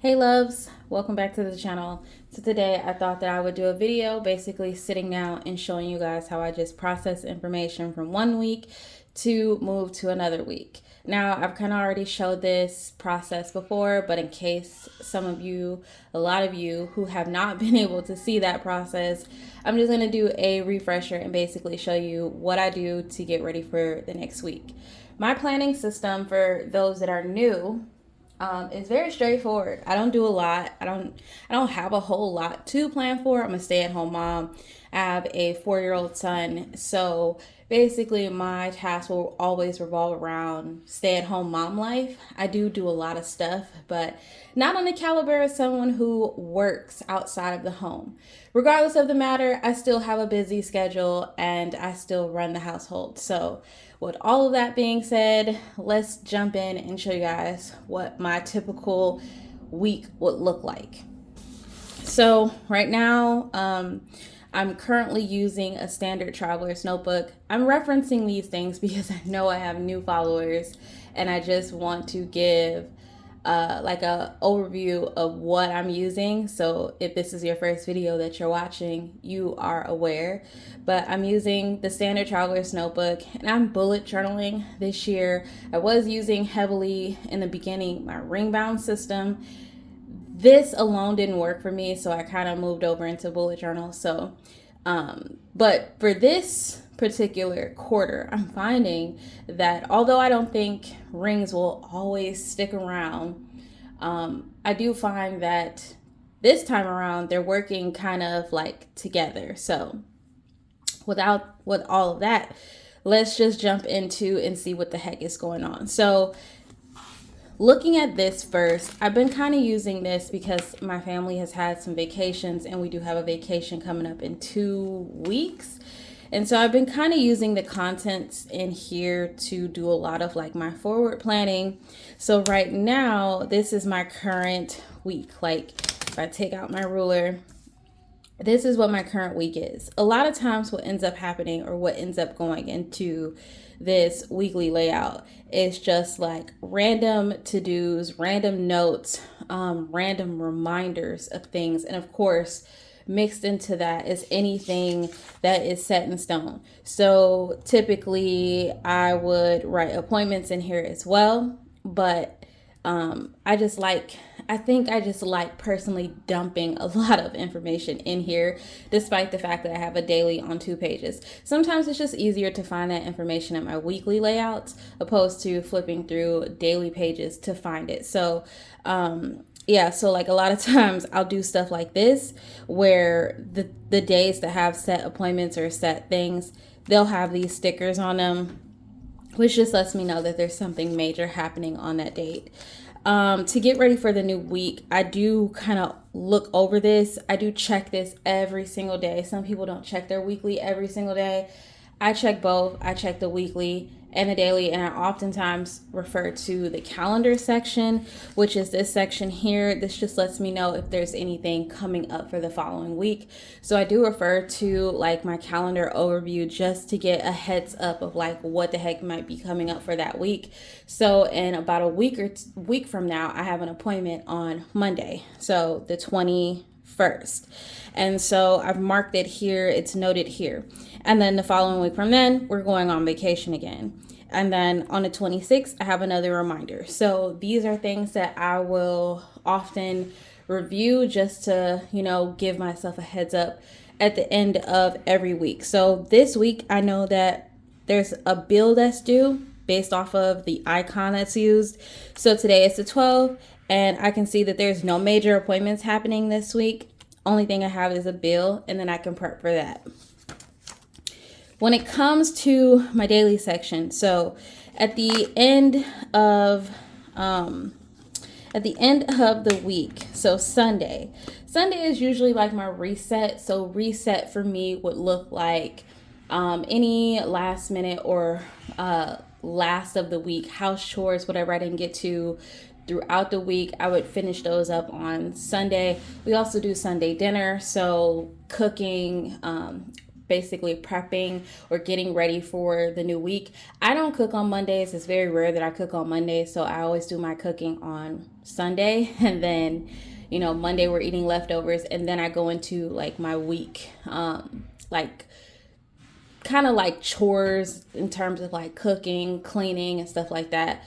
Hey loves, welcome back to the channel. So today I thought that I would do a video basically sitting down and showing you guys how I just process information from one week to move to another week. Now I've kind of already showed this process before, but in case a lot of you who have not been able to see that process, I'm just going to do a refresher and basically show you what I do to get ready for the next week. My planning system for those that are new it's very straightforward. I don't do a lot. I don't have a whole lot to plan for. I'm a stay-at-home mom. I have a 4-year-old son. So basically my tasks will always revolve around stay-at-home mom life. I do a lot of stuff, but not on the caliber of someone who works outside of the home. Regardless of the matter, I still have a busy schedule and I still run the household. So with all of that being said, let's jump in and show you guys what my typical week would look like. So right now, I'm currently using a standard traveler's notebook. I'm referencing these things because I know I have new followers and I just want to give like a overview of what I'm using. So if this is your first video that you're watching, you are aware. But I'm using the standard traveler's notebook and I'm bullet journaling this year. I was using heavily in the beginning my ring bound system. This alone didn't work for me, so I kind of moved over into bullet journal. So but for this particular quarter, I'm finding that although I don't think rings will always stick around, I do find that this time around they're working kind of like together. So with all of that, let's just jump into and see what the heck is going on. So looking at this first, I've been kind of using this because my family has had some vacations and we do have a vacation coming up in 2 weeks. And so I've been kind of using the contents in here to do a lot of like my forward planning. So right now, this is my current week. Like if I take out my ruler, this is what my current week is. A lot of times what ends up happening or what ends up going into this weekly layout is just like random to-dos, random notes, random reminders of things. And of course, mixed into that is anything that is set in stone. So typically I would write appointments in here as well, but I think I just like personally dumping a lot of information in here, despite the fact that I have a daily on 2 pages. Sometimes it's just easier to find that information in my weekly layouts opposed to flipping through daily pages to find it. So, yeah, so like a lot of times I'll do stuff like this where the days that have set appointments or set things, they'll have these stickers on them, which just lets me know that there's something major happening on that date. To get ready for the new week, I do kind of look over this. I do check this every single day. Some people don't check their weekly every single day. I check both. I check the weekly and the daily, and I oftentimes refer to the calendar section, which is this section here. This just lets me know if there's anything coming up for the following week. So I do refer to like my calendar overview just to get a heads up of like what the heck might be coming up for that week. So in about a week from now, I have an appointment on Monday, so the 21st. And so I've marked it here, it's noted here. And then the following week from then, we're going on vacation again. And then on the 26th, I have another reminder. So these are things that I will often review just to, give myself a heads up at the end of every week. So this week, I know that there's a bill that's due based off of the icon that's used. So today is the 12th, and I can see that there's no major appointments happening this week. Only thing I have is a bill, and then I can prep for that. When it comes to my daily section, so at the end of the week, so Sunday is usually like my reset. So reset for me would look like any last minute or last of the week house chores, whatever I didn't get to throughout the week, I would finish those up on Sunday. We also do Sunday dinner, so cooking, basically prepping or getting ready for the new week. I don't cook on Mondays. It's very rare that I cook on Mondays. So I always do my cooking on Sunday. And then, you know, Monday we're eating leftovers. And then I go into like my week, like kind of like chores in terms of like cooking, cleaning, and stuff like that.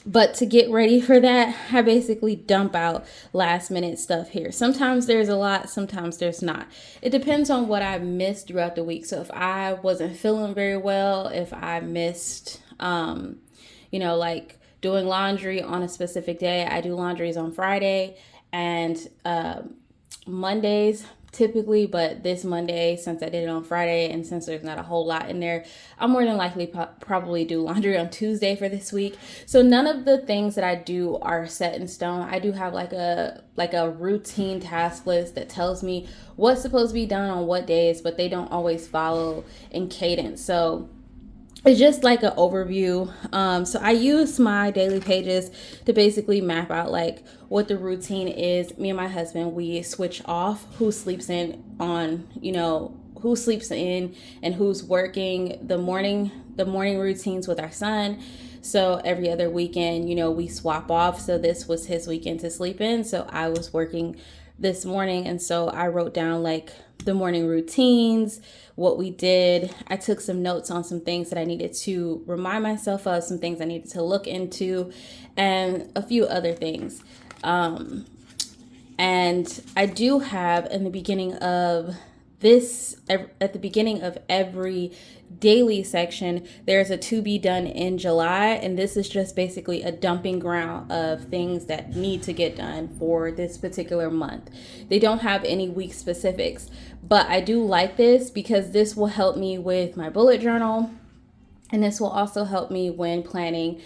But to get ready for that, I basically dump out last minute stuff here. Sometimes there's a lot, sometimes there's not. It depends on what I missed throughout the week. So if I wasn't feeling very well, if I missed, you know, like doing laundry on a specific day, I do laundries on Friday and Mondays typically, but this Monday, since I did it on Friday and since there's not a whole lot in there, I'll more than likely probably do laundry on Tuesday for this week. So none of the things that I do are set in stone. I do have like a routine task list that tells me what's supposed to be done on what days, but they don't always follow in cadence. So it's just like an overview. So I use my daily pages to basically map out like what the routine is. Me and my husband, we switch off who sleeps in on, you know, who sleeps in and who's working the morning routines with our son. So every other weekend, you know, we swap off. So this was his weekend to sleep in. So I was working this morning. And so I wrote down like the morning routines, what we did. I took some notes on some things that I needed to remind myself of, some things I needed to look into, and a few other things. And I do have at the beginning of every daily section, there's a to be done in July. And this is just basically a dumping ground of things that need to get done for this particular month. They don't have any week specifics, but I do like this because this will help me with my bullet journal. And this will also help me when planning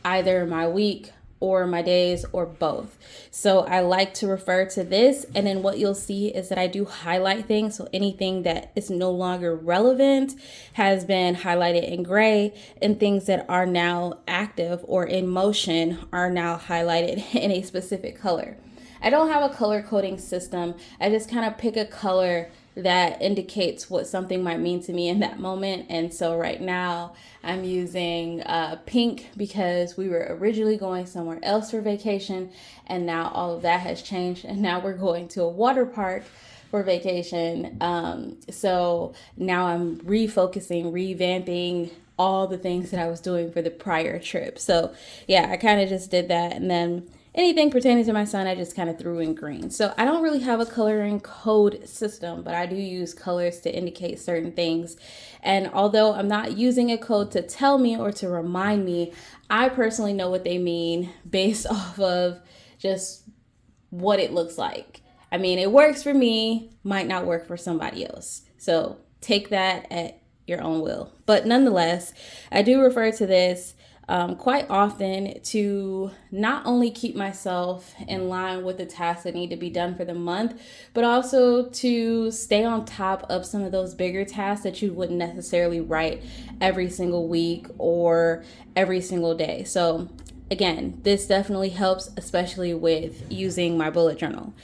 either my week or my days or both. So I like to refer to this. And then what you'll see is that I do highlight things. So anything that is no longer relevant has been highlighted in gray, and things that are now active or in motion are now highlighted in a specific color. I don't have a color coding system. I just kind of pick a color that indicates what something might mean to me in that moment. And so right now I'm using pink because we were originally going somewhere else for vacation, and now all of that has changed, and now we're going to a water park for vacation. So now I'm refocusing, revamping all the things that I was doing for the prior trip. So yeah, I kind of just did that. And then anything pertaining to my son, I just kind of threw in green. So I don't really have a coloring code system, but I do use colors to indicate certain things. And although I'm not using a code to tell me or to remind me, I personally know what they mean based off of just what it looks like. I mean, it works for me, might not work for somebody else. So take that at your own will. But nonetheless, I do refer to this quite often to not only keep myself in line with the tasks that need to be done for the month, but also to stay on top of some of those bigger tasks that you wouldn't necessarily write every single week or every single day. So again, this definitely helps, especially with using my bullet journal.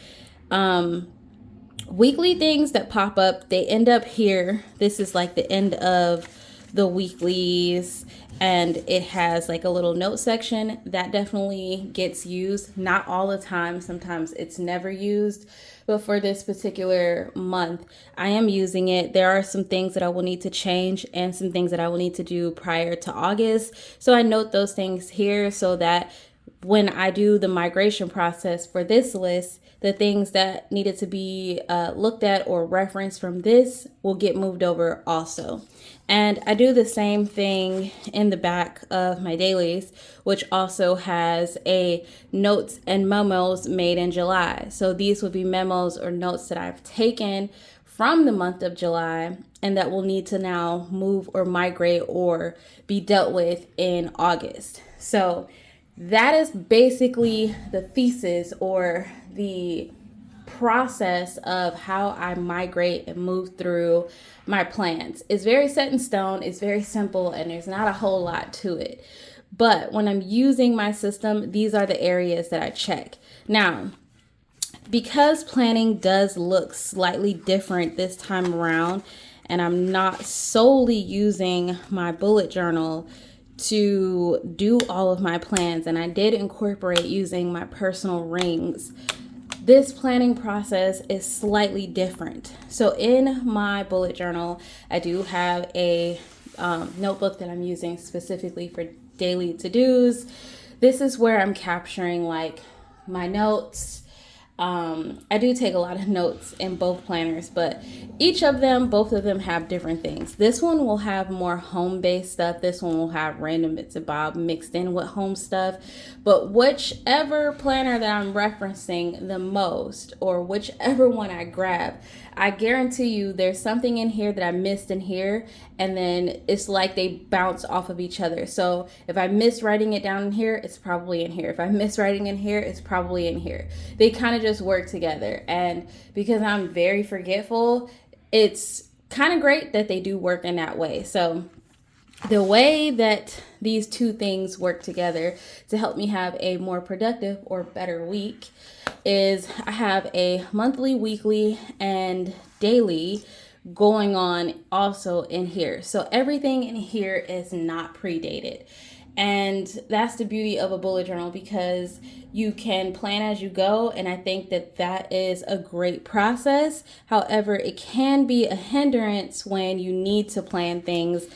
Weekly things that pop up, they end up here. This is like the end of the weeklies, and it has like a little note section that definitely gets used. Not all the time, sometimes it's never used, but for this particular month I am using it. There are some things that I will need to change and some things that I will need to do prior to August, so I note those things here so that when I do the migration process for this list, the things that needed to be looked at or referenced from this will get moved over also. And I do the same thing in the back of my dailies, which also has a notes and memos made in July. So these will be memos or notes that I've taken from the month of July and that will need to now move or migrate or be dealt with in August. So that is basically the thesis or the process of how I migrate and move through my plans. It's very set in stone, it's very simple, and there's not a whole lot to it. But when I'm using my system, these are the areas that I check. Now, because planning does look slightly different this time around, and I'm not solely using my bullet journal to do all of my plans, and I did incorporate using my personal rings, this planning process is slightly different. So in my bullet journal, I do have a notebook that I'm using specifically for daily to-dos. This is where I'm capturing like my notes. I do take a lot of notes in both planners, but both of them have different things. This one will have more home-based stuff. This one will have random bits of bob mixed in with home stuff. But whichever planner that I'm referencing the most, or whichever one I grab, I guarantee you there's something in here that I missed in here, and then it's like they bounce off of each other. So if I miss writing it down in here, it's probably in here. If I miss writing in here, it's probably in here. They kind of just work together. And because I'm very forgetful, it's kind of great that they do work in that way. So the way that these two things work together to help me have a more productive or better week is I have a monthly, weekly, and daily going on also in here. So everything in here is not predated. And that's the beauty of a bullet journal, because you can plan as you go. And I think that that is a great process. However, it can be a hindrance when you need to plan things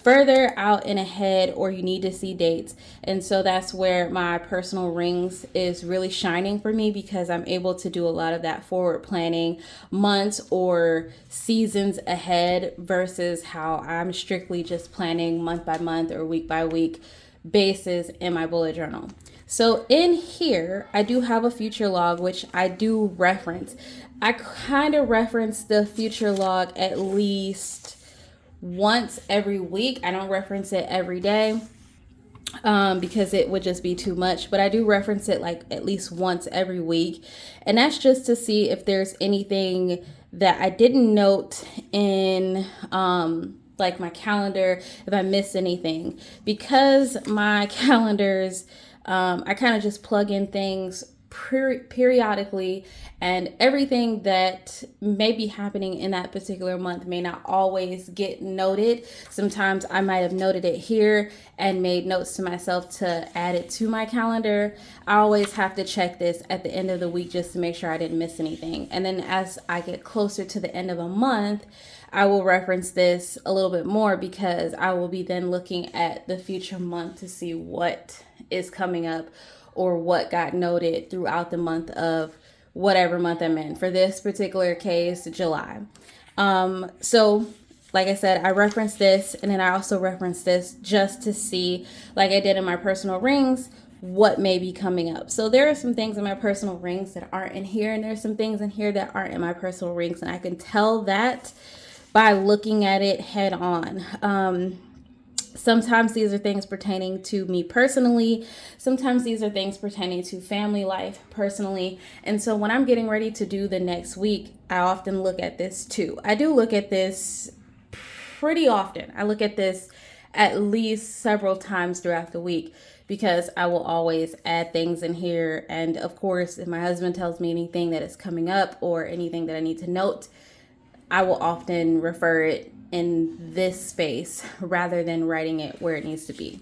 further out and ahead, or you need to see dates. And so that's where my personal rings is really shining for me, because I'm able to do a lot of that forward planning months or seasons ahead versus how I'm strictly just planning month by month or week by week basis in my bullet journal. So in here, I do have a future log, which I do reference. I kind of reference the future log at least once every week. I don't reference it every day because it would just be too much, but I do reference it like at least once every week. And that's just to see if there's anything that I didn't note in like my calendar, if I missed anything, because my calendars, I kind of just plug in things periodically, and everything that may be happening in that particular month may not always get noted. Sometimes I might have noted it here and made notes to myself to add it to my calendar. I always have to check this at the end of the week just to make sure I didn't miss anything. And then as I get closer to the end of a month, I will reference this a little bit more, because I will be then looking at the future month to see what is coming up or what got noted throughout the month of whatever month I'm in. For this particular case, July. So like I said, I referenced this, and then I also referenced this just to see, like I did in my personal rings, what may be coming up. So there are some things in my personal rings that aren't in here, and there's some things in here that aren't in my personal rings, and I can tell that by looking at it head on. Sometimes these are things pertaining to me personally. Sometimes these are things pertaining to family life personally. And so when I'm getting ready to do the next week, I often look at this too. I do look at this pretty often. I look at this at least several times throughout the week, because I will always add things in here. And of course, if my husband tells me anything that is coming up or anything that I need to note, I will often refer it in this space rather than writing it where it needs to be.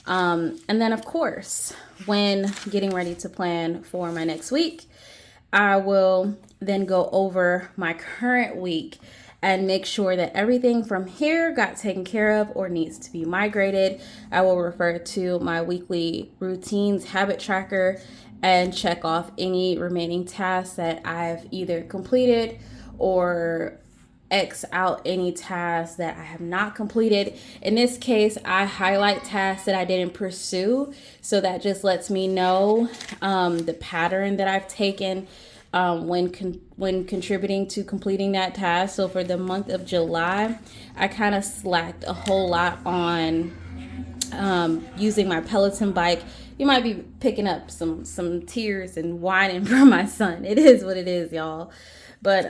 And then of course, when getting ready to plan for my next week, I will then go over my current week and make sure that everything from here got taken care of or needs to be migrated. I will refer to my weekly routines habit tracker and check off any remaining tasks that I've either completed, or X out any tasks that I have not completed. In this case, I highlight tasks that I didn't pursue, so that just lets me know the pattern that I've taken when contributing to completing that task. So for the month of July, I kind of slacked a whole lot on using my Peloton bike. You might be picking up some tears and whining from my son. It is what it is, y'all. But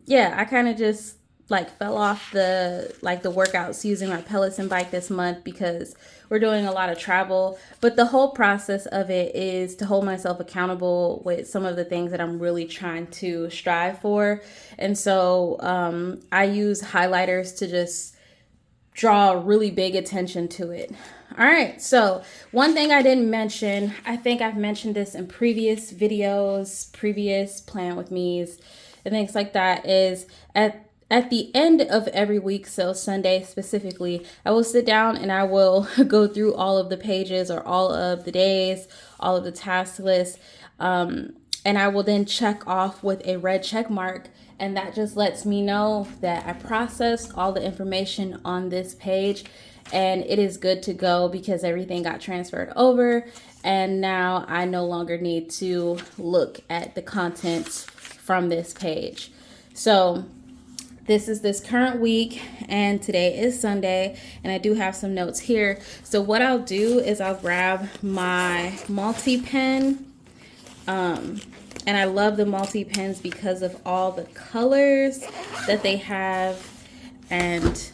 yeah, I kind of just like fell off the workouts using my Peloton bike this month because we're doing a lot of travel. But the whole process of it is to hold myself accountable with some of the things that I'm really trying to strive for. And so I use highlighters to just draw really big attention to it. All right, so one thing I didn't mention, I think I've mentioned this in previous videos, previous plan with me's and things like that, is at the end of every week, so Sunday specifically, I will sit down and I will go through all of the pages or all of the days, all of the task lists, and I will then check off with a red check mark. And that just lets me know that I processed all the information on this page and it is good to go because everything got transferred over. And now I no longer need to look at the contents from this page. So this is this current week and today is Sunday and I do have some notes here. So what I'll do is I'll grab my multi-pen. And I love the multi-pens because of all the colors that they have. And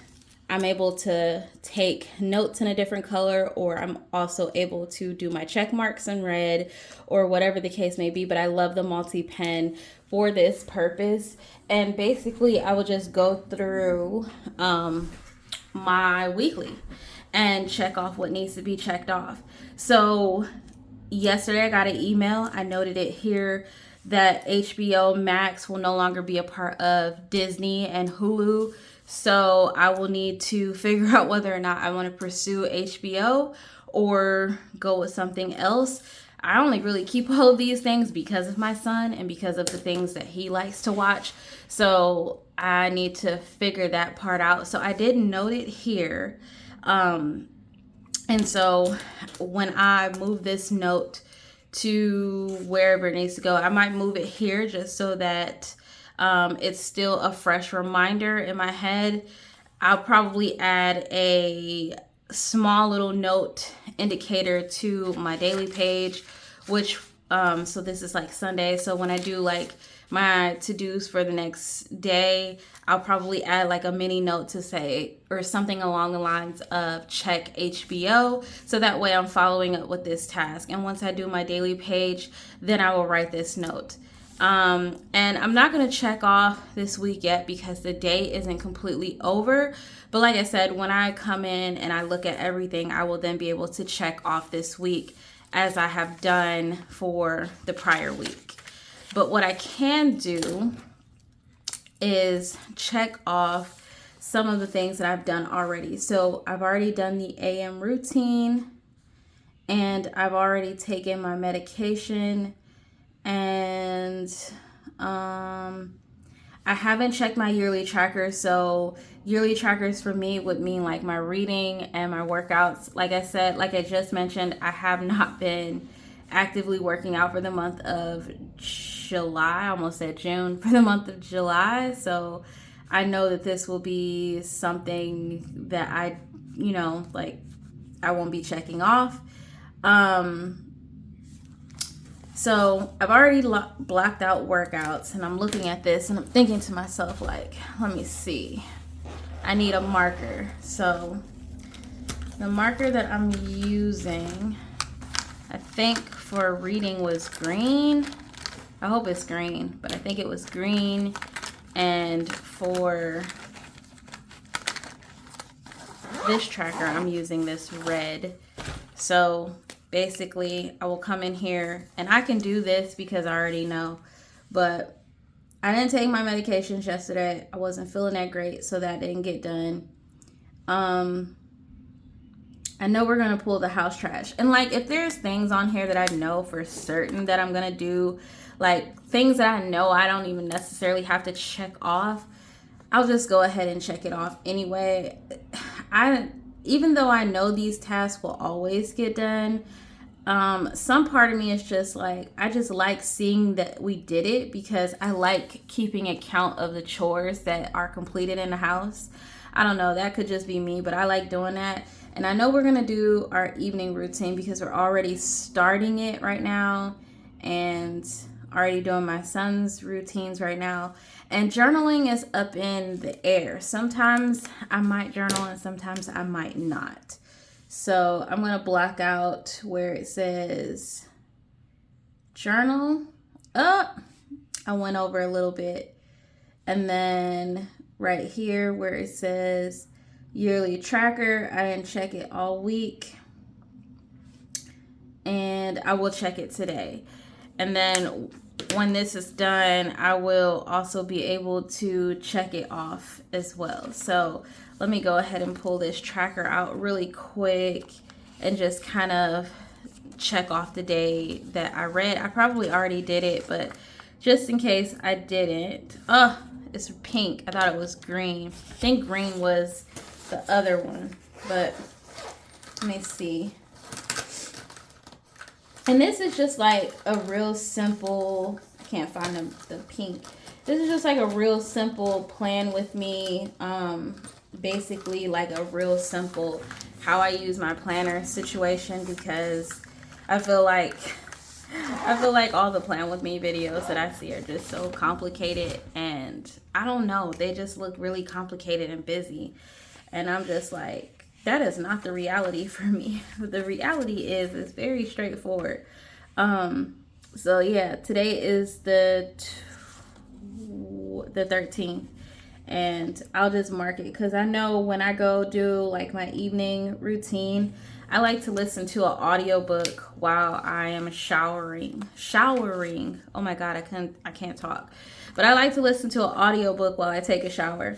I'm able to take notes in a different color, or I'm also able to do my check marks in red or whatever the case may be. But I love the multi-pen for this purpose. And basically I will just go through my weekly and check off what needs to be checked off. So yesterday I got an email. I noted it here that HBO Max will no longer be a part of Disney and Hulu. So I will need to figure out whether or not I want to pursue HBO or go with something else. I only really keep all of these things because of my son and because of the things that he likes to watch. So I need to figure that part out. So I did note it here. And so when I move this note to wherever it needs to go, I might move it here just so that it's still a fresh reminder in my head. I'll probably add a small little note indicator to my daily page, which so this is like Sunday. So when I do like my to-dos for the next day, I'll probably add like a mini note to say, or something along the lines of check HBO. So that way I'm following up with this task. And once I do my daily page, then I will write this note. And I'm not going to check off this week yet because the day isn't completely over. But like I said, when I come in and I look at everything, I will then be able to check off this week as I have done for the prior week. But what I can do is check off some of the things that I've done already. So I've already done the AM routine and I've already taken my medication, and I haven't checked my yearly tracker. So yearly trackers for me would mean like my reading and my workouts. Like I said, like I just mentioned, I have not been actively working out for the month of July. I almost said June, for the month of July. So I know that this will be something that I won't be checking off. So I've already blocked out workouts, and I'm looking at this and I'm thinking to myself, like, let me see. I need a marker. So the marker that I'm using, I think for reading was green. I hope it's green, but I think it was green. And for this tracker, I'm using this red. So basically, I will come in here, and I can do this because I already know, but I didn't take my medications yesterday. I wasn't feeling that great, so that didn't get done. I know we're going to pull the house trash. And like, if there's things on here that I know for certain that I'm going to do, like things that I know I don't even necessarily have to check off, I'll just go ahead and check it off anyway. Even though I know these tasks will always get done, some part of me is just like, I just like seeing that we did it because I like keeping account of the chores that are completed in the house. I don't know, that could just be me, but I like doing that. And I know we're going to do our evening routine because we're already starting it right now and already doing my son's routines right now. And journaling is up in the air. Sometimes I might journal and sometimes I might not. So I'm going to block out where it says journal. Oh, I went over a little bit. And then right here where it says yearly tracker, I didn't check it all week. And I will check it today. And then when this is done, I will also be able to check it off as well. So let me go ahead and pull this tracker out really quick and just kind of check off the day that I read. I probably already did it, but just in case I didn't. Oh, it's pink. I thought it was green. I think green was the other one, but let me see. And this is just like a real simple, I can't find the pink. This is just like a real simple plan with me. Basically like a real simple how I use my planner situation, because I feel like all the plan with me videos that I see are just so complicated, and I don't know, they just look really complicated and busy. And I'm just like, that is not the reality for me. The reality is it's very straightforward. So yeah, today is the 13th, and I'll just mark it because I know when I go do like my evening routine, I like to listen to an audiobook while I am showering. Oh my God, I can't talk. But I like to listen to an audiobook while I take a shower.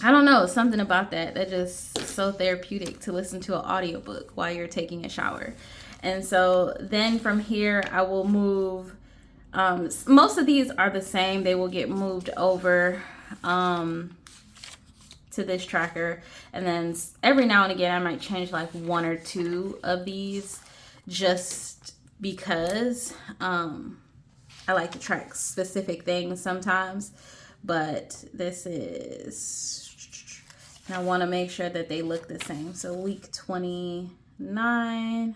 I don't know, something about that just so therapeutic to listen to an audiobook while you're taking a shower. And so then from here I will move, most of these are the same. They will get moved over to this tracker, and then every now and again I might change like one or two of these just because I like to track specific things sometimes. But this is, and I want to make sure that they look the same. So week 29,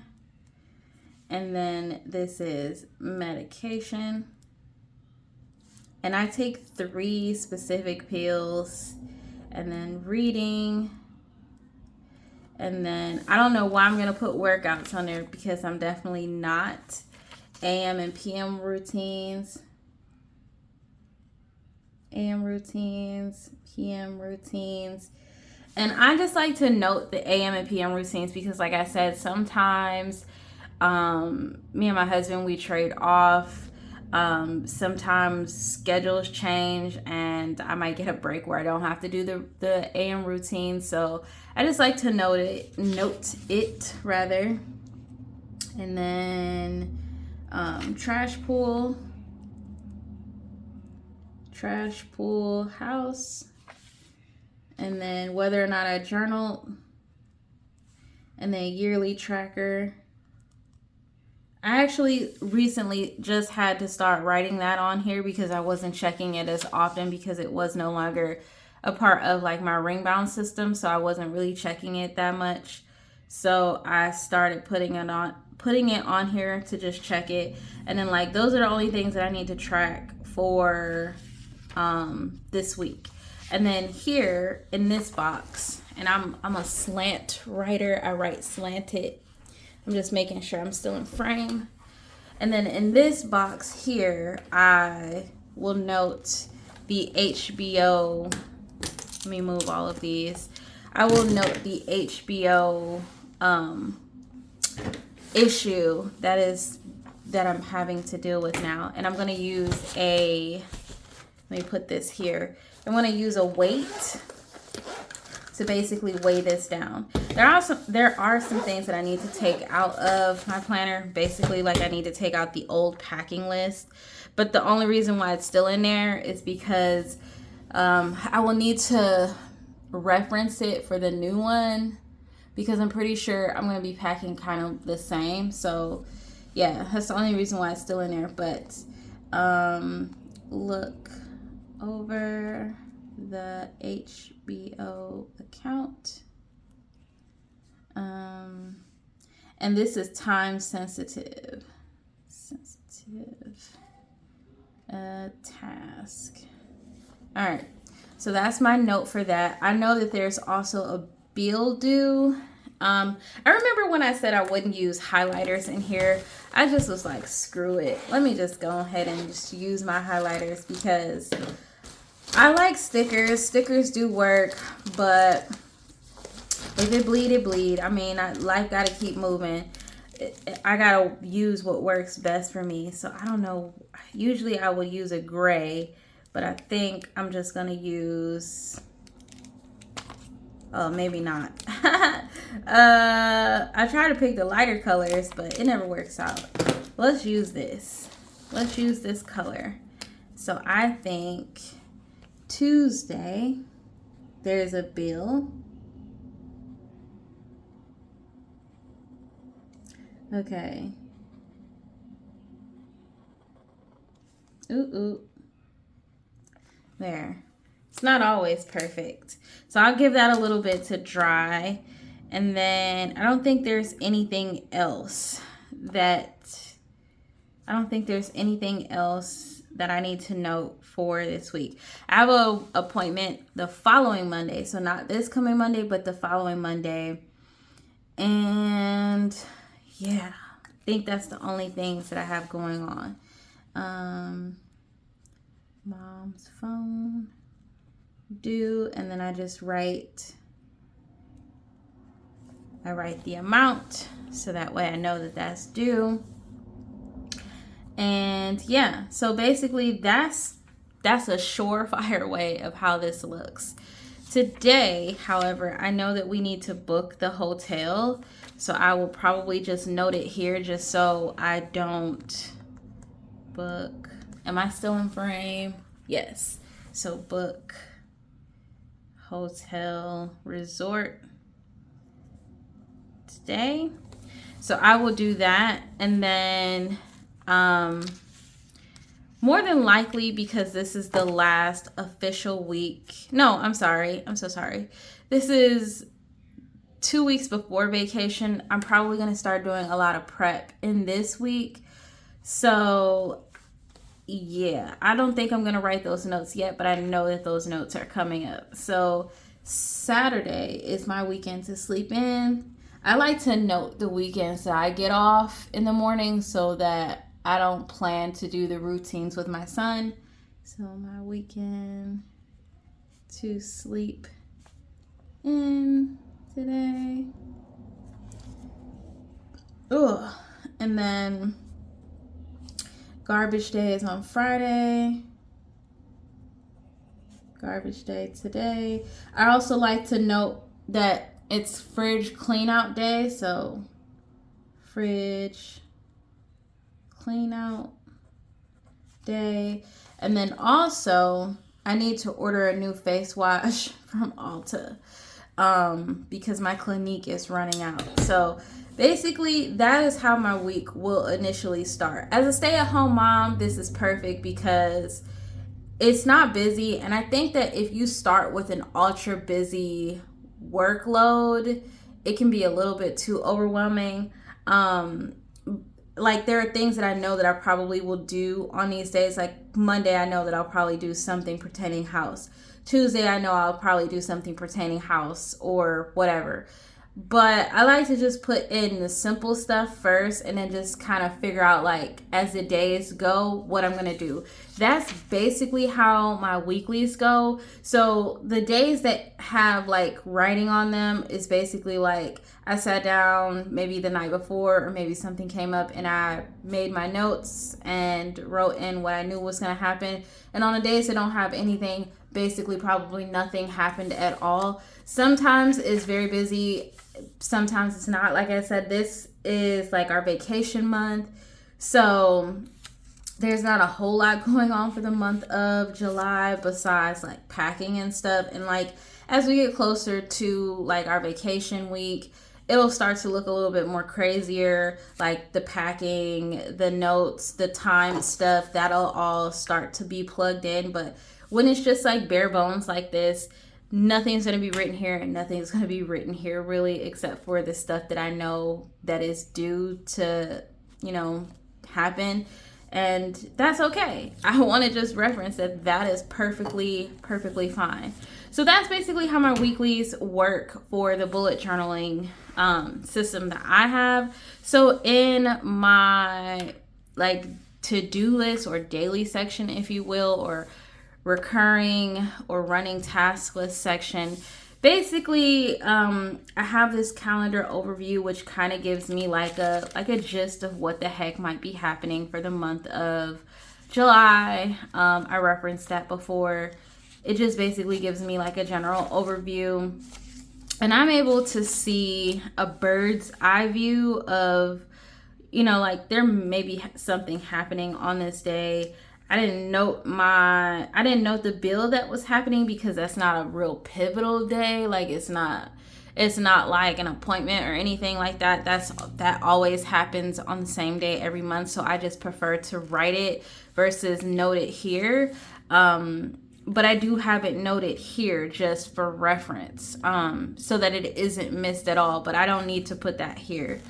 and then this is medication. And I take 3 specific pills, and then reading. And then I don't know why I'm going to put workouts on there, because I'm definitely not. AM and PM routines. AM routines, PM routines. And I just like to note the AM and PM routines because, like I said, sometimes me and my husband, we trade off. Sometimes schedules change and I might get a break where I don't have to do the AM routine. So I just like to note it rather. And then trash pool, house, and then whether or not I journal, and then yearly tracker. I actually recently just had to start writing that on here because I wasn't checking it as often because it was no longer a part of like my ring bound system, so I wasn't really checking it that much. So I started putting it on here to just check it, and then like those are the only things that I need to track for this week. And then here in this box, and I'm a slant writer, I write slanted. I'm just making sure I'm still in frame. And then in this box here, I will note the HBO. Let me move all of these. I will note the HBO issue that I'm having to deal with now. And I'm going to use let me put this here. I'm going to use a weight to basically weigh this down. There are some things that I need to take out of my planner. Basically, like I need to take out the old packing list. But the only reason why it's still in there is because I will need to reference it for the new one, because I'm pretty sure I'm going to be packing kind of the same. So yeah, that's the only reason why it's still in there. But look over the HBO account. And this is time sensitive. a task. All right, so that's my note for that. I know that there's also a bill due. I remember when I said I wouldn't use highlighters in here, I just was like, screw it. Let me just go ahead and just use my highlighters because I like stickers. Stickers do work, but if it bleed, it bleed. I mean, life got to keep moving. I got to use what works best for me. So I don't know. Usually I would use a gray, but I think I'm just going to use, oh, maybe not. I try to pick the lighter colors, but it never works out. Let's use this. Let's use this color. So I think Tuesday, there's a bill. Okay. Ooh. There. It's not always perfect. So I'll give that a little bit to dry. And then I don't think there's anything else that I need to note for this week. I have an appointment the following Monday. So not this coming Monday, but the following Monday. And yeah, I think that's the only things that I have going on. Mom's phone due, and then I write the amount so that way I know that that's due. And yeah, so basically that's a surefire way of how this looks. Today, however, I know that we need to book the hotel, so I will probably just note it here just so I don't book. Am I still in frame? Yes. So book hotel resort today. So I will do that, and then more than likely, because this is the last official week. No, I'm sorry. I'm so sorry. This is 2 weeks before vacation. I'm probably going to start doing a lot of prep in this week. So yeah, I don't think I'm going to write those notes yet, but I know that those notes are coming up. So Saturday is my weekend to sleep in. I like to note the weekends that I get off in the morning so that I don't plan to do the routines with my son. So my weekend to sleep in today. Ugh. And then garbage day is on Friday. Garbage day today. I also like to note that it's fridge clean out day. So fridge clean out day. And then also I need to order a new face wash from Ulta because my Clinique is running out. So basically that is how my week will initially start. As a stay-at-home mom, this is perfect because it's not busy, and I think that if you start with an ultra busy workload, it can be a little bit too overwhelming. Like there are things that I know that I probably will do on these days. Like Monday, I know that I'll probably do something pertaining house. Tuesday, I know I'll probably do something pertaining house or whatever. But I like to just put in the simple stuff first and then just kind of figure out, like, as the days go, what I'm going to do. That's basically how my weeklies go. So the days that have, like, writing on them is basically, like, I sat down maybe the night before or maybe something came up and I made my notes and wrote in what I knew was going to happen. And on the days that don't have anything, basically probably nothing happened at all. Sometimes it's very busy. Sometimes it's not. Like I said, this is like our vacation month. So there's not a whole lot going on for the month of July besides like packing and stuff. And like as we get closer to like our vacation week, it'll start to look a little bit more crazier. Like the packing, the notes, the time stuff, that'll all start to be plugged in. But when it's just like bare bones like this, nothing's going to be written here and nothing's going to be written here really, except for the stuff that I know that is due to, you know, happen. And that's okay. I want to just reference that that is perfectly fine. So that's basically how my weeklies work for the bullet journaling system that I have. So in my like to-do list or daily section, if you will, or recurring or running task list section, basically I have this calendar overview which kind of gives me like a gist of what the heck might be happening for the month of July. I referenced that before. It just basically gives me like a general overview, and I'm able to see a bird's eye view of, you know, like there may be something happening on this day. I didn't note the bill that was happening because that's not a real pivotal day. Like it's not like an appointment or anything like that. That always happens on the same day every month. So I just prefer to write it versus note it here. But I do have it noted here just for reference, so that it isn't missed at all. But I don't need to put that here.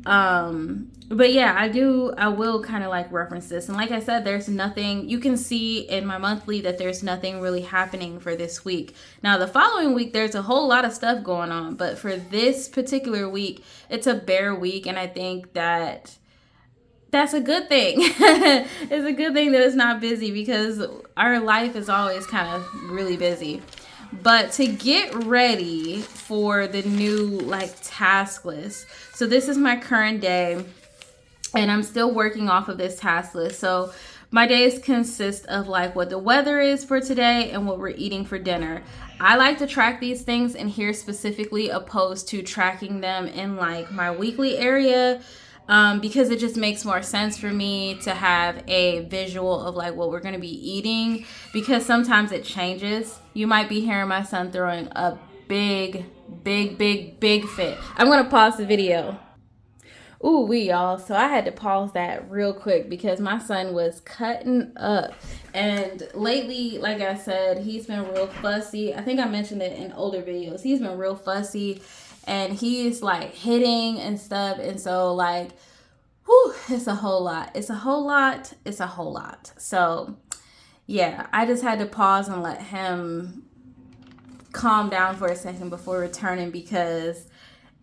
But yeah, I will kind of like reference this. And like I said, there's nothing, you can see in my monthly that there's nothing really happening for this week. Now the following week, there's a whole lot of stuff going on, but for this particular week, it's a bare week. And I think that that's a good thing. It's a good thing that it's not busy because our life is always kind of really busy. But to get ready for the new like task list, so this is my current day and I'm still working off of this task list. So my days consist of like what the weather is for today and what we're eating for dinner. I like to track these things in here specifically, opposed to tracking them in like my weekly area. Because it just makes more sense for me to have a visual of like what we're going to be eating, because sometimes it changes. You might be hearing my son throwing a big fit. I'm going to pause the video. Ooh, y'all. So I had to pause that real quick because my son was cutting up. And lately, like I said, he's been real fussy. I think I mentioned it in older videos. He's been real fussy. And he's like hitting and stuff. And so like, whew, it's a whole lot. It's a whole lot. So yeah, I just had to pause and let him calm down for a second before returning because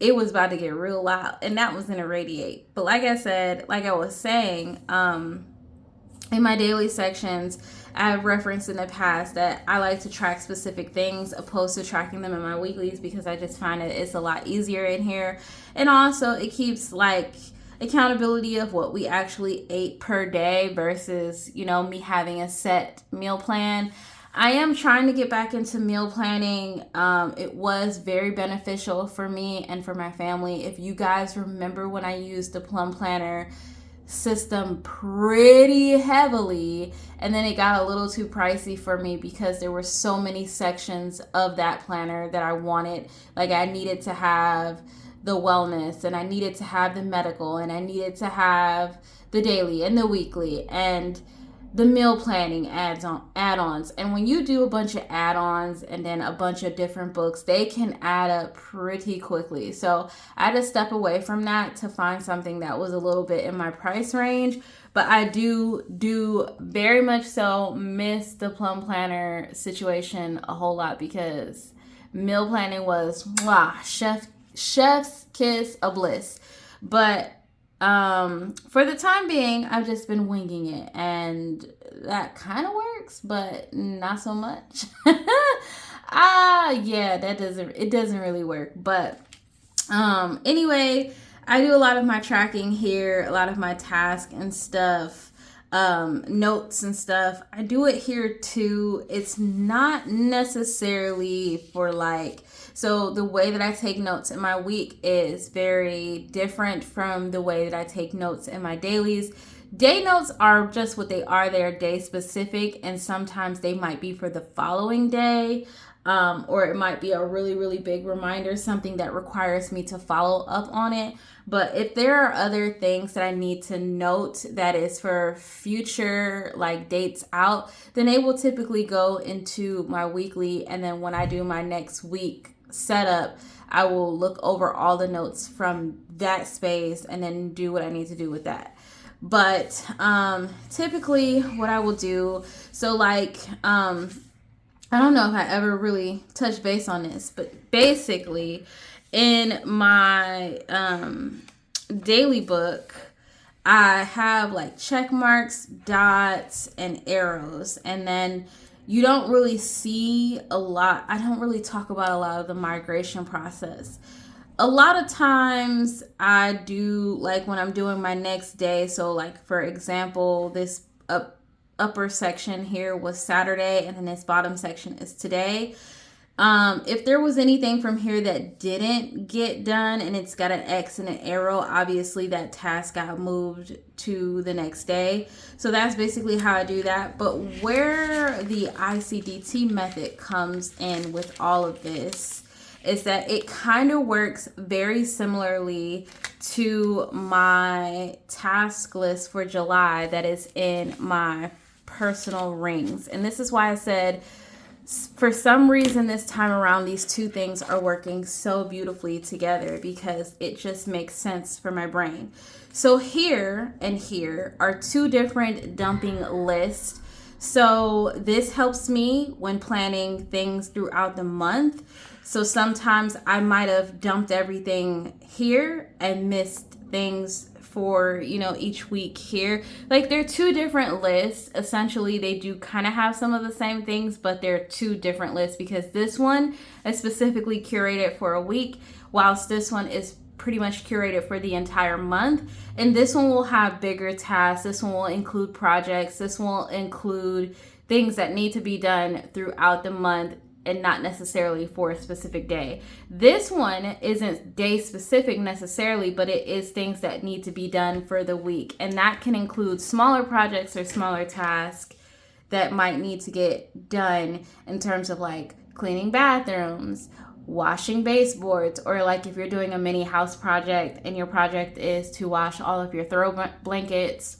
it was about to get real loud and that was gonna radiate. But like I said, like I was saying, in my daily sections, I've referenced in the past that I like to track specific things opposed to tracking them in my weeklies because I just find it's a lot easier in here. And also it keeps like accountability of what we actually ate per day versus, you know, me having a set meal plan. I am trying to get back into meal planning. It was very beneficial for me and for my family. If you guys remember when I used the Plum Planner system pretty heavily, and then it got a little too pricey for me because there were so many sections of that planner that I wanted. Like I needed to have the wellness, and I needed to have the medical, and I needed to have the daily and the weekly and the meal planning add-ons. And when you do a bunch of add-ons and then a bunch of different books, they can add up pretty quickly. So I had to step away from that to find something that was a little bit in my price range. But I do very much so miss the Plum Planner situation a whole lot because meal planning was chef's kiss of bliss. But for the time being, I've just been winging it, and that kind of works, but not so much. Yeah, it doesn't really work. But anyway, I do a lot of my tracking here, a lot of my tasks and stuff, notes and stuff. I do it here too. It's not necessarily for like, so the way that I take notes in my week is very different from the way that I take notes in my dailies. Day notes are just what they are. They are day specific, and sometimes they might be for the following day, or it might be a really big reminder, something that requires me to follow up on it. But if there are other things that I need to note that is for future like dates out, then they will typically go into my weekly. And then when I do my next week setup, I will look over all the notes from that space and then do what I need to do with that. But typically what I will do, so like I don't know if I ever really touched base on this, but basically in my daily book, I have like check marks, dots, and arrows. And then you don't really see a lot. I don't really talk about a lot of the migration process. A lot of times I do, like when I'm doing my next day. So like, for example, this upper section here was Saturday, and then this bottom section is today. If there was anything from here that didn't get done and it's got an X and an arrow, obviously that task got moved to the next day. So that's basically how I do that. But where the ICDT method comes in with all of this is that it kind of works very similarly to my task list for July that is in my personal rings. And this is why I said, for some reason this time around, these two things are working so beautifully together because it just makes sense for my brain. So here and here are two different dumping lists. So this helps me when planning things throughout the month. So sometimes I might have dumped everything here and missed things for, you know, each week here. Like, they're two different lists. Essentially, they do kind of have some of the same things, but they're two different lists because this one is specifically curated for a week, whilst this one is pretty much curated for the entire month. And this one will have bigger tasks. This one will include projects. This one will include things that need to be done throughout the month and not necessarily for a specific day. This one isn't day specific necessarily, but it is things that need to be done for the week. And that can include smaller projects or smaller tasks that might need to get done in terms of like cleaning bathrooms, washing baseboards, or like if you're doing a mini house project and your project is to wash all of your throw blankets,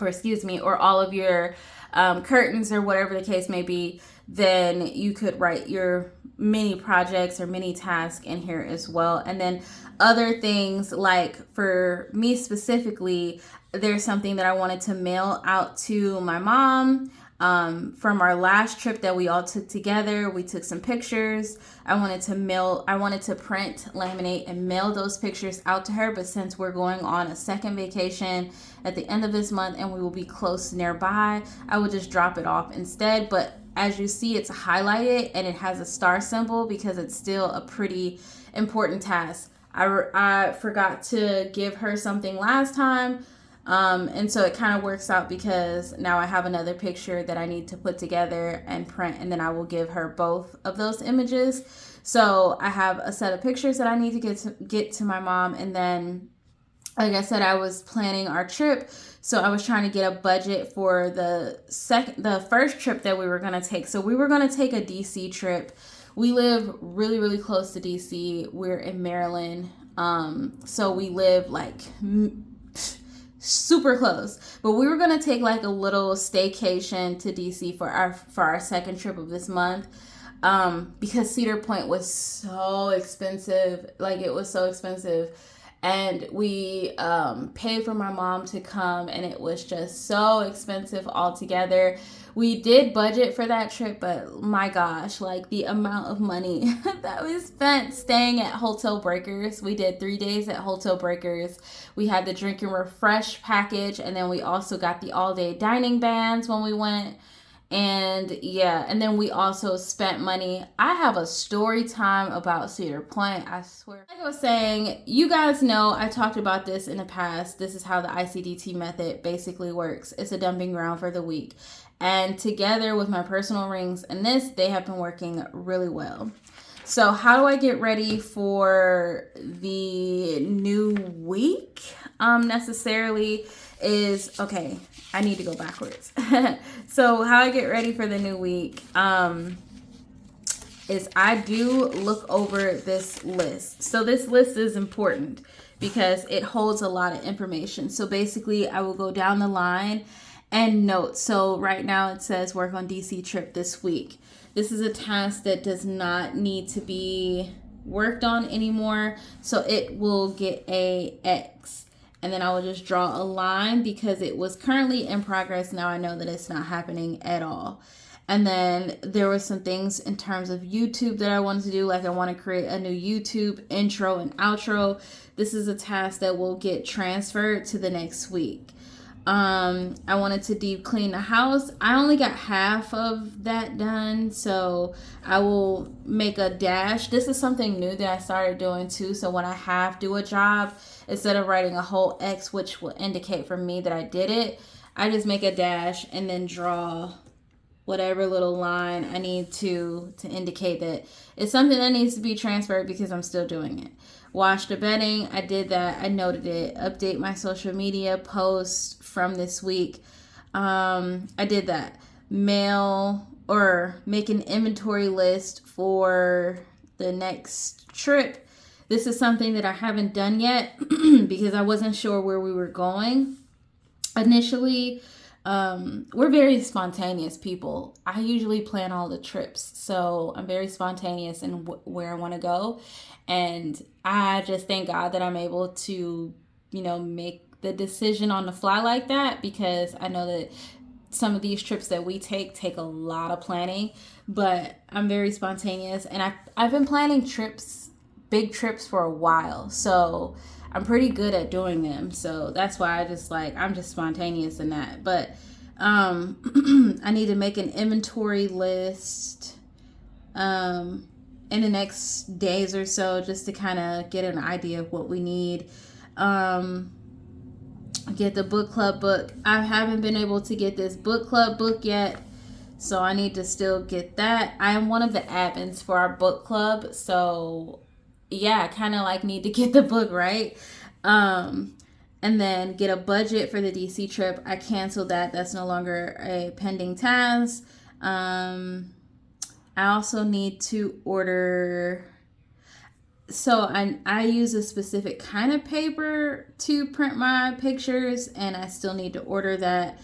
or all of your curtains or whatever the case may be, then you could write your mini projects or mini tasks in here as well. And then other things, like for me specifically, there's something that I wanted to mail out to my mom from our last trip that we all took together. We took some pictures. I wanted to print, laminate, and mail those pictures out to her. But since we're going on a second vacation at the end of this month and we will be close nearby, I will just drop it off instead. But as you see, it's highlighted and it has a star symbol because it's still a pretty important task. I forgot to give her something last time. And so it kind of works out because now I have another picture that I need to put together and print, and then I will give her both of those images. So I have a set of pictures that I need to get to my mom. And then, like I said, I was planning our trip. So I was trying to get a budget for the first trip that we were going to take. So we were going to take a DC trip. We live really, really close to DC. We're in Maryland. So we live like super close, but we were going to take like a little staycation to DC for our second trip of this month. Because Cedar Point was so expensive. Like, it was so expensive. And we paid for my mom to come, and it was just so expensive altogether. We did budget for that trip, but my gosh, like the amount of money that we spent staying at Hotel Breakers. We did 3 days at Hotel Breakers. We had the drink and refresh package, and then we also got the all-day dining bands when we went. And yeah, and then we also spent money. I have a story time about Cedar Point, I swear. Like I was saying, you guys know I talked about this in the past. This is how the ICDT method basically works. It's a dumping ground for the week. And together with my personal rings and this, they have been working really well. So how do I get ready for the new week? Necessarily is, okay, I need to go backwards. So how I get ready for the new week is I do look over this list. So this list is important because it holds a lot of information. So basically I will go down the line and note. So right now it says work on DC trip this week. This is a task that does not need to be worked on anymore. So it will get a X. and then I will just draw a line because it was currently in progress. Now I know that it's not happening at all. And then there were some things in terms of YouTube that I wanted to do. Like I want to create a new YouTube intro and outro. This is a task that will get transferred to the next week. I wanted to deep clean the house. I only got half of that done, so I will make a dash. This is something new that I started doing too. So when I do a job, instead of writing a whole X, which will indicate for me that I did it, I just make a dash and then draw whatever little line I need to indicate that it's something that needs to be transferred because I'm still doing it. Wash the bedding, I did that. I noted it. Update my social media posts from this week. I did that. Mail or make an inventory list for the next trip. This is something that I haven't done yet because I wasn't sure where we were going. Initially, we're very spontaneous people. I usually plan all the trips, so I'm very spontaneous in where I want to go. And I just thank God that I'm able to, make the decision on the fly like that, because I know that some of these trips that we take a lot of planning, but I'm very spontaneous. And I've been planning big trips for a while, so I'm pretty good at doing them. So that's why I'm just spontaneous in that. But I need to make an inventory list in the next days or so, just to kind of get an idea of what we need. Get the book club book. I haven't been able to get this book club book yet, so I need to still get that. I am one of the admins for our book club, so yeah, I kind of need to get the book right. And then get a budget for the DC trip. I canceled that. That's no longer a pending task. I also need to order. So I use a specific kind of paper to print my pictures, and I still need to order that.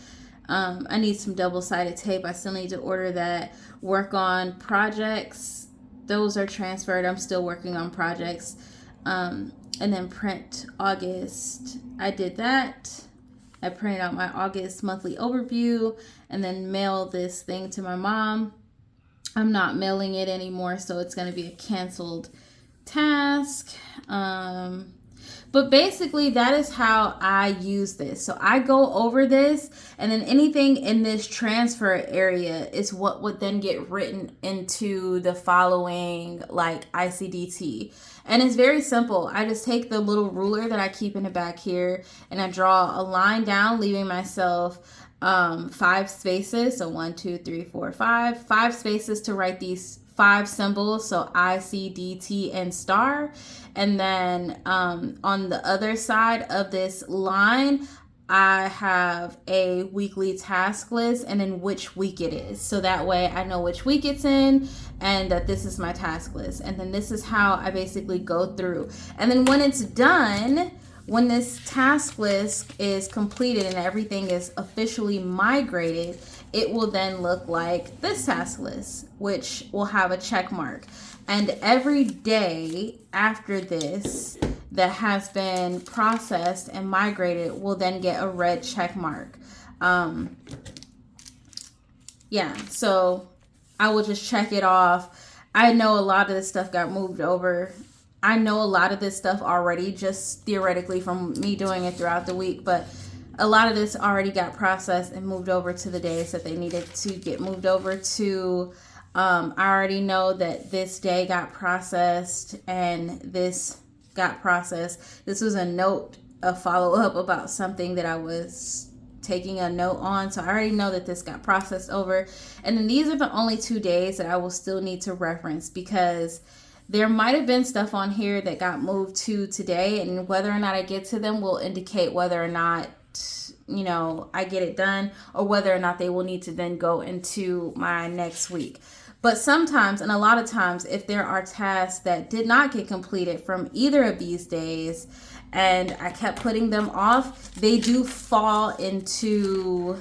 I need some double-sided tape. I still need to order that. Work on projects. Those are transferred. I'm still working on projects. And then print August. I did that. I printed out my August monthly overview and then mail this thing to my mom. I'm not mailing it anymore, so it's going to be a canceled task. But basically, that is how I use this. So I go over this, and then anything in this transfer area is what would then get written into the following, ICDT. And it's very simple. I just take the little ruler that I keep in the back here, and I draw a line down, leaving myself 5 spaces. So 1, 2, 3, 4, 5 spaces to write these 5 symbols. So I, C, D, T, and star. And then on the other side of this line, I have a weekly task list and then which week it is. So that way I know which week it's in and that this is my task list. And then this is how I basically go through. And then when it's done, when this task list is completed and everything is officially migrated, it will then look like this task list, which will have a check mark. And every day after this that has been processed and migrated will then get a red check mark. So I will just check it off. I know a lot of this stuff got moved over. I know a lot of this stuff already, just theoretically from me doing it throughout the week, but a lot of this already got processed and moved over to the days that they needed to get moved over to. I already know that this day got processed and this got processed. This was a follow-up about something that I was taking a note on. So I already know that this got processed over. And then these are the only 2 days that I will still need to reference, because there might have been stuff on here that got moved to today, and whether or not I get to them will indicate whether or not I get it done, or whether or not they will need to then go into my next week. But sometimes, and a lot of times, if there are tasks that did not get completed from either of these days and I kept putting them off, they do fall into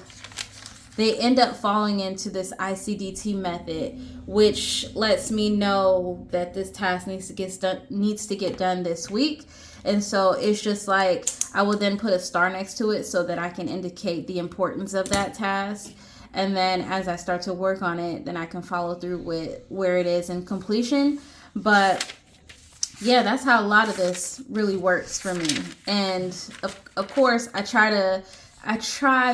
they end up falling into this ICDT method, which lets me know that this task needs to get done this week. And so it's just like I will then put a star next to it so that I can indicate the importance of that task. And then as I start to work on it, then I can follow through with where it is in completion. But yeah, that's how a lot of this really works for me. And of course, I try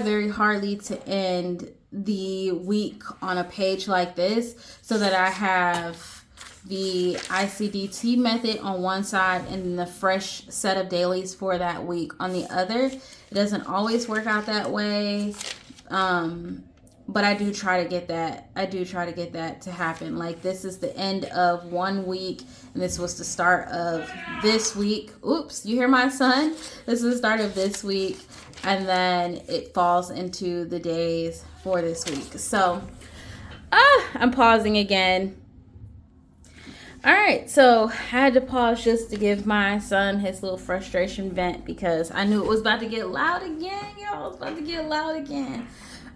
very hardly to end the week on a page like this so that I have the ICDT method on one side and the fresh set of dailies for that week on the other. It doesn't always work out that way. But I do try to get that. I do try to get that to happen. Like, this is the end of one week, and this was the start of this week. Oops, you hear my son? This is the start of this week, and then it falls into the days for this week. So, I'm pausing again. All right, so I had to pause just to give my son his little frustration vent because I knew it was about to get loud again, y'all. It was about to get loud again.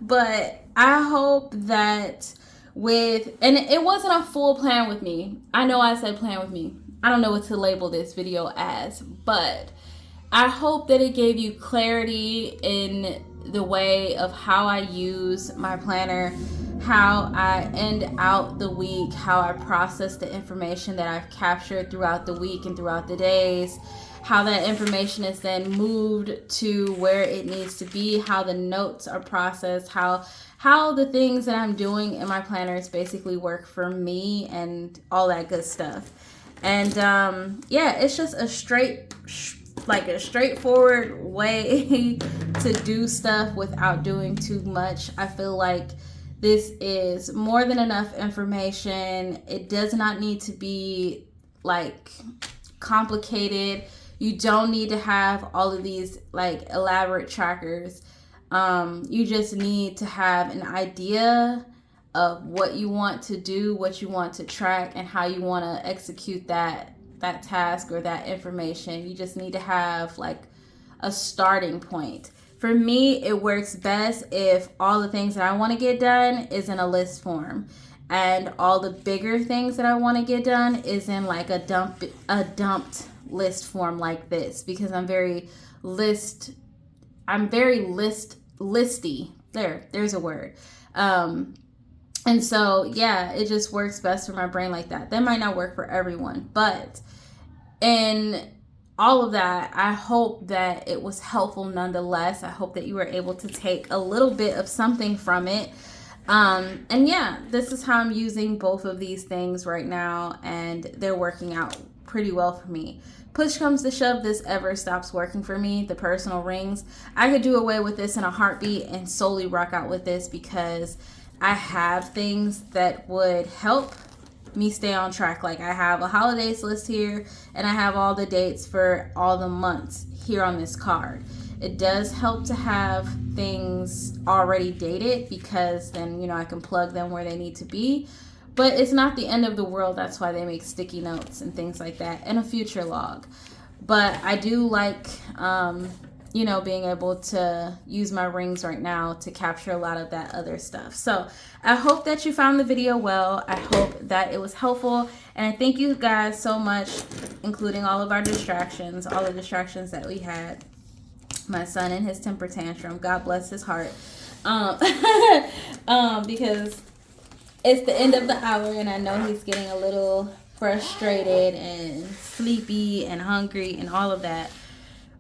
But I hope that and it wasn't a full plan with me. I know I said plan with me. I don't know what to label this video as, but I hope that it gave you clarity in the way of how I use my planner, how I end out the week, how I process the information that I've captured throughout the week and throughout the days, how that information is then moved to where it needs to be, how the notes are processed, how the things that I'm doing in my planners basically work for me and all that good stuff. And yeah, it's just a straightforward way to do stuff without doing too much. I feel like this is more than enough information. It does not need to be like complicated. You don't need to have all of these like elaborate trackers. You just need to have an idea of what you want to do, what you want to track, and how you want to execute that task or that information. You just need to have like a starting point. For me, it works best if all the things that I want to get done is in a list form, and all the bigger things that I want to get done is in like a dumped list form like this, because I'm very listy. There's a word. And so yeah, it just works best for my brain like that. That might not work for everyone, but in all of that, I hope that it was helpful nonetheless. I hope that you were able to take a little bit of something from it. And yeah, this is how I'm using both of these things right now, and they're working out pretty well for me. Push comes to shove, this ever stops working for me, the personal rings. I could do away with this in a heartbeat and solely rock out with this because I have things that would help me stay on track. Like, I have a holidays list here, and I have all the dates for all the months here on this card. It does help to have things already dated because then, I can plug them where they need to be. But it's not the end of the world. That's why they make sticky notes and things like that, and a future log. But I do like, being able to use my rings right now to capture a lot of that other stuff. So I hope that you found the video well. I hope that it was helpful. And I thank you guys so much, including all of our distractions, all the distractions that we had. My son and his temper tantrum, God bless his heart. Because it's the end of the hour, and I know he's getting a little frustrated and sleepy and hungry and all of that.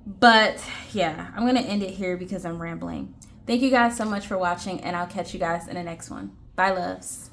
But yeah, I'm going to end it here because I'm rambling. Thank you guys so much for watching, and I'll catch you guys in the next one. Bye, loves.